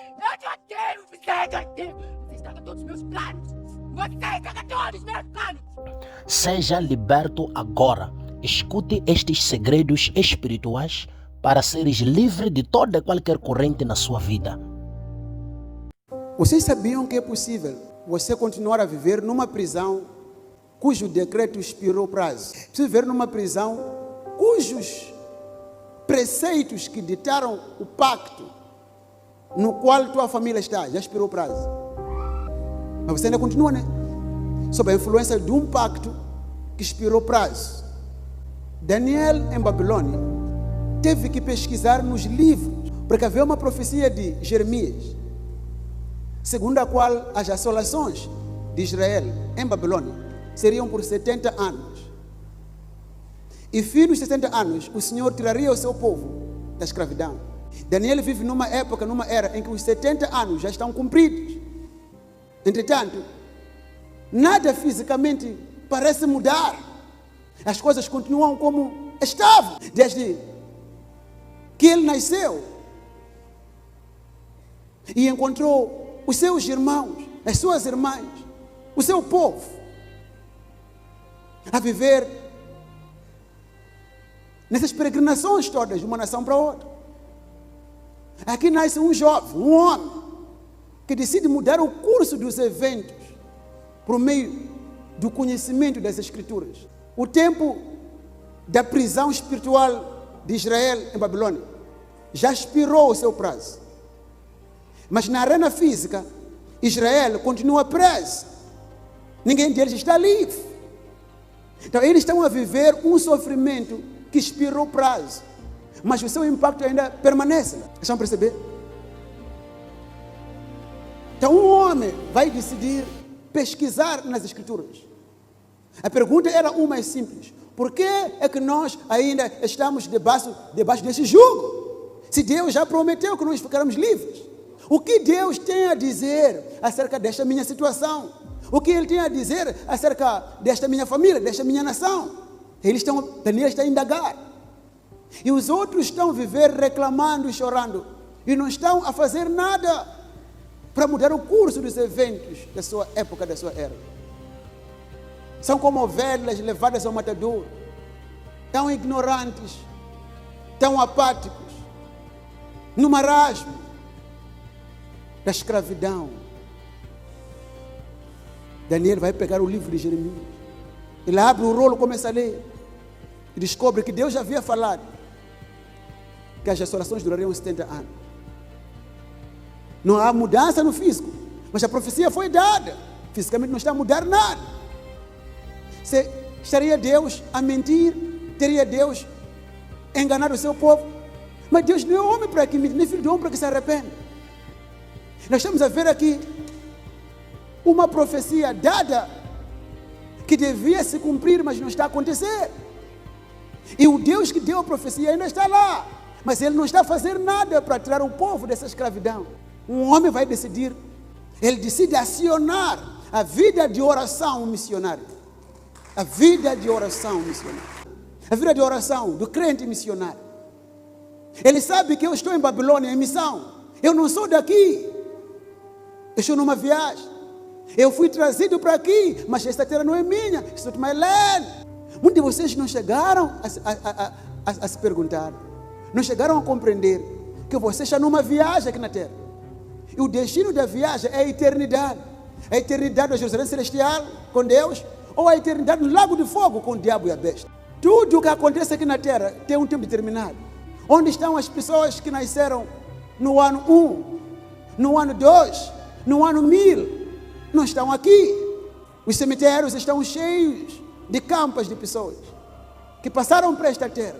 Eu te odeio, você, eu odeio. Você estraga todos os meus planos. Você estraga todos os meus planos. Seja liberto agora. Escute estes segredos espirituais para seres livre de toda e qualquer corrente na sua vida. Vocês sabiam que é possível você continuar a viver numa prisão cujo decreto expirou o prazo? Você viver numa prisão cujos preceitos que ditaram o pacto no qual tua família está já expirou o prazo. Mas você ainda continua, né? Sob a influência de um pacto que expirou o prazo. Daniel, em Babilônia, teve que pesquisar nos livros, porque havia uma profecia de Jeremias, segundo a qual as assolações de Israel em Babilônia seriam por 70 anos. E fim dos 60 anos, o Senhor tiraria o seu povo da escravidão. Daniel vive numa época, numa era em que os 70 anos já estão cumpridos. Entretanto, nada fisicamente parece mudar. As coisas continuam como estavam desde que ele nasceu e encontrou os seus irmãos, as suas irmãs, o seu povo a viver nessas peregrinações todas de uma nação para outra. Aqui nasce um jovem, um homem que decide mudar o curso dos eventos por meio do conhecimento das Escrituras. O tempo da prisão espiritual de Israel em Babilônia já expirou o seu prazo. Mas na arena física, Israel continua preso. Ninguém deles está livre. Então eles estão a viver um sofrimento que expirou o prazo, mas o seu impacto ainda permanece. Estão a perceber? Então um homem vai decidir pesquisar nas Escrituras. A pergunta era uma e simples: por que é que nós ainda estamos debaixo desse jugo? Se Deus já prometeu que nós ficaremos livres. O que Deus tem a dizer acerca desta minha situação? O que Ele tem a dizer acerca desta minha família, desta minha nação? Daniel está a indagar. E os outros estão a viver reclamando e chorando. E não estão a fazer nada para mudar o curso dos eventos da sua época, da sua era. São como ovelhas levadas ao matador, tão ignorantes, tão apáticos, no marasmo da escravidão. Daniel vai pegar o livro de Jeremias. Ele abre o rolo, começa a ler e descobre que Deus já havia falado que as assolações durariam 70 anos. Não há mudança no físico, mas a profecia foi dada. Fisicamente não está a mudar nada. Estaria Deus a mentir? Teria Deus enganado o seu povo? Mas Deus não é homem para que mente, nem filho de homem para que se arrependa. Nós estamos a ver aqui uma profecia dada que devia se cumprir, mas não está a acontecer. E o Deus que deu a profecia ainda está lá, mas Ele não está a fazer nada para tirar o povo dessa escravidão. Um homem vai decidir, ele decide acionar a vida de oração missionária. A vida de oração missionária. A vida de oração do crente missionário. Ele sabe que eu estou em Babilônia em missão. Eu não sou daqui. Eu estou numa viagem. Eu fui trazido para aqui, mas esta terra não é minha. It's not my land. Muitos de vocês não chegaram a se perguntar, não chegaram a compreender que você está numa viagem aqui na terra. E o destino da viagem é a eternidade. A eternidade da Jerusalém Celestial com Deus, ou a eternidade no lago de fogo com o diabo e a besta. Tudo o que acontece aqui na terra tem um tempo determinado. Onde estão as pessoas que nasceram no ano 1, no ano 2, no ano 1000? Não estão aqui. Os cemitérios estão cheios de campas de pessoas que passaram para esta terra.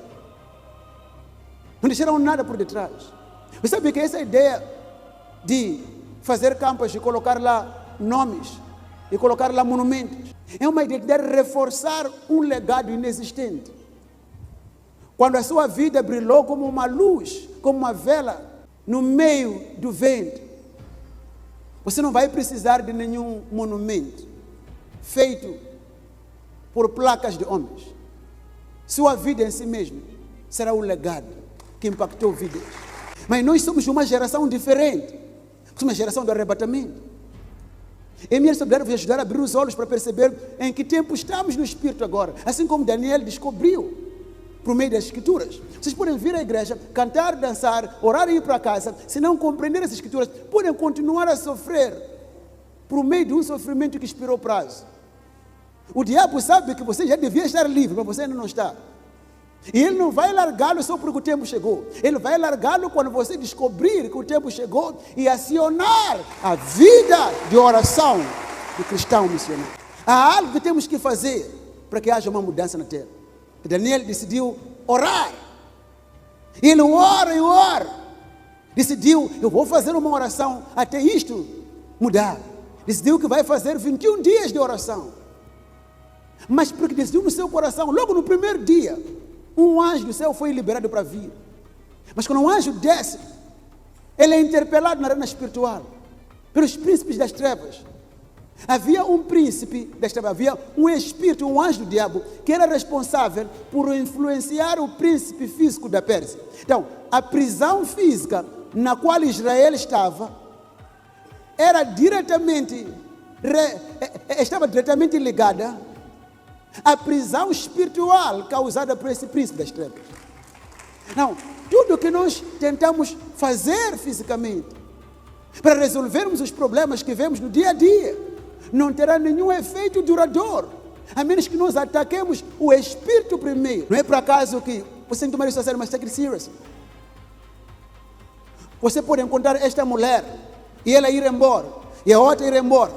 Não deixaram nada por detrás. Você sabe que essa ideia de fazer campas e colocar lá nomes e colocar lá monumentos é uma ideia de reforçar um legado inexistente. Quando a sua vida brilhou como uma luz, como uma vela no meio do vento, você não vai precisar de nenhum monumento feito por placas de homens. Sua vida em si mesma será o legado que impactou vidas. Mas nós somos uma geração diferente. Somos uma geração do arrebatamento. É minha responsabilidade vos ajudar a abrir os olhos para perceber em que tempo estamos no Espírito agora. Assim como Daniel descobriu por meio das Escrituras. Vocês podem vir à igreja, cantar, dançar, orar e ir para casa. Se não compreender as Escrituras, podem continuar a sofrer por meio de um sofrimento que expirou prazo. O diabo sabe que você já devia estar livre, mas você ainda não está. E ele não vai largá-lo só porque o tempo chegou. Ele vai largá-lo quando você descobrir que o tempo chegou e acionar a vida de oração do cristão missionário. Há algo que temos que fazer para que haja uma mudança na terra. Daniel decidiu orar. Ele ora e ora. Decidiu, eu vou fazer uma oração até isto mudar. Decidiu que vai fazer 21 dias de oração. Mas porque decidiu no seu coração, logo no primeiro dia, um anjo do céu foi liberado para vir. Mas quando um anjo desce, ele é interpelado na arena espiritual pelos príncipes das trevas. Havia um príncipe das trevas, havia um espírito, um anjo do diabo, que era responsável por influenciar o príncipe físico da Pérsia. Então, a prisão física na qual Israel estava estava diretamente ligada à prisão espiritual causada por esse príncipe das trevas. Não, tudo que nós tentamos fazer fisicamente para resolvermos os problemas que vemos no dia a dia não terá nenhum efeito duradouro, a menos que nós ataquemos o espírito primeiro. Não é por acaso que você tem que tomar isso a sério, mas take it serious. Você pode encontrar esta mulher e ela ir embora, e a outra ir embora.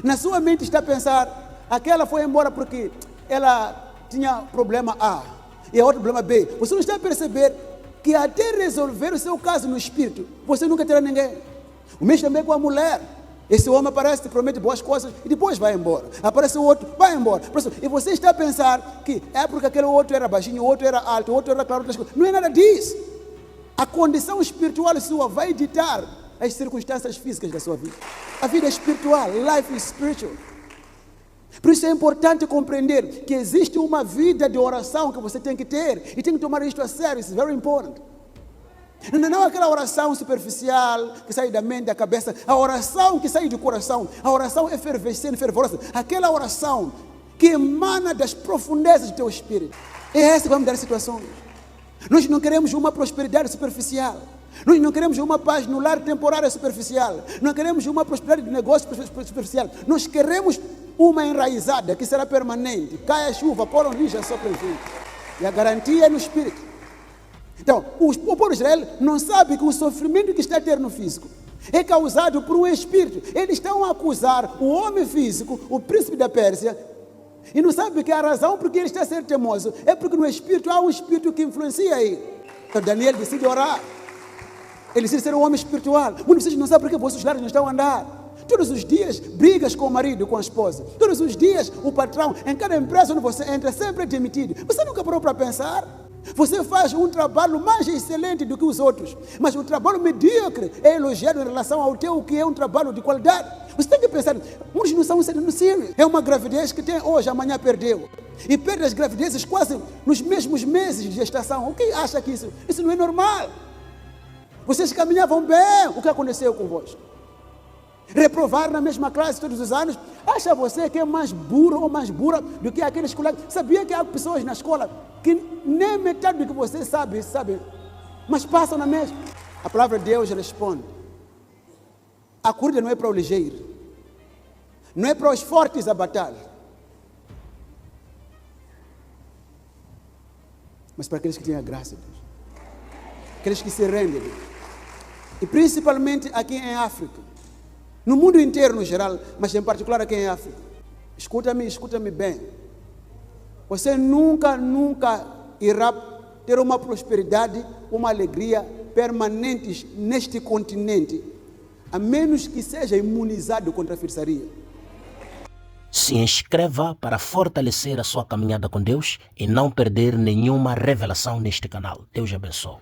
Na sua mente está a pensar, aquela foi embora porque ela tinha problema A e a outra problema B. Você não está a perceber que até resolver o seu caso no espírito, você nunca terá ninguém. O mesmo também com a mulher. Esse homem aparece, te promete boas coisas e depois vai embora. Aparece o outro, vai embora. E você está a pensar que é porque aquele outro era baixinho, o outro era alto, o outro era claro. Não é nada disso. A condição espiritual sua vai ditar as circunstâncias físicas da sua vida. A vida é espiritual, life is spiritual. Por isso é importante compreender que existe uma vida de oração que você tem que ter e tem que tomar isto a sério. It's very important. Não aquela oração superficial que sai da mente, da cabeça. A oração que sai do coração. A oração efervescente, fervorosa. Aquela oração que emana das profundezas do teu espírito. É essa que vai mudar a situação. Nós não queremos uma prosperidade superficial. Nós não queremos uma paz no lar temporária superficial. Não queremos uma prosperidade de negócio superficial. Nós queremos uma enraizada que será permanente. Cai a chuva, por onde já sopra o vento. E a garantia é no espírito. Então, o povo de Israel não sabe que o sofrimento que está a ter no físico é causado por um espírito. Eles estão a acusar o homem físico, o príncipe da Pérsia, e não sabe que a razão por que ele está a ser teimoso é porque no espírito há um espírito que influencia ele. Então Daniel decide orar. Ele decide ser um homem espiritual. Muitos de vocês não sabem porque vossos lares não estão a andar. Todos os dias, brigas com o marido, com a esposa. Todos os dias, o patrão, em cada empresa onde você entra, sempre é demitido. Você nunca parou para pensar? Você faz um trabalho mais excelente do que os outros, mas o trabalho medíocre é elogiado em relação ao teu, que é um trabalho de qualidade. Você tem que pensar, muitos não são sendo serious. É uma gravidez que tem hoje, amanhã perdeu. E perde as gravidezes quase nos mesmos meses de gestação. O que acha que isso não é normal? Vocês caminhavam bem, o que aconteceu convosco? Reprovar na mesma classe todos os anos. Acha você que é mais burro ou mais burra do que aqueles colegas? Sabia que há pessoas na escola que nem metade do que você sabe, mas passam na mesma. A palavra de Deus responde: a corrida não é para o ligeiro, não é para os fortes a batalha, mas para aqueles que têm a graça de Deus, aqueles que se rendem. E principalmente aqui em África, no mundo inteiro no geral, mas em particular aqui em África. Escuta-me bem. Você nunca irá ter uma prosperidade, uma alegria permanentes neste continente, a menos que seja imunizado contra a feitiçaria. Se inscreva para fortalecer a sua caminhada com Deus e não perder nenhuma revelação neste canal. Deus abençoe.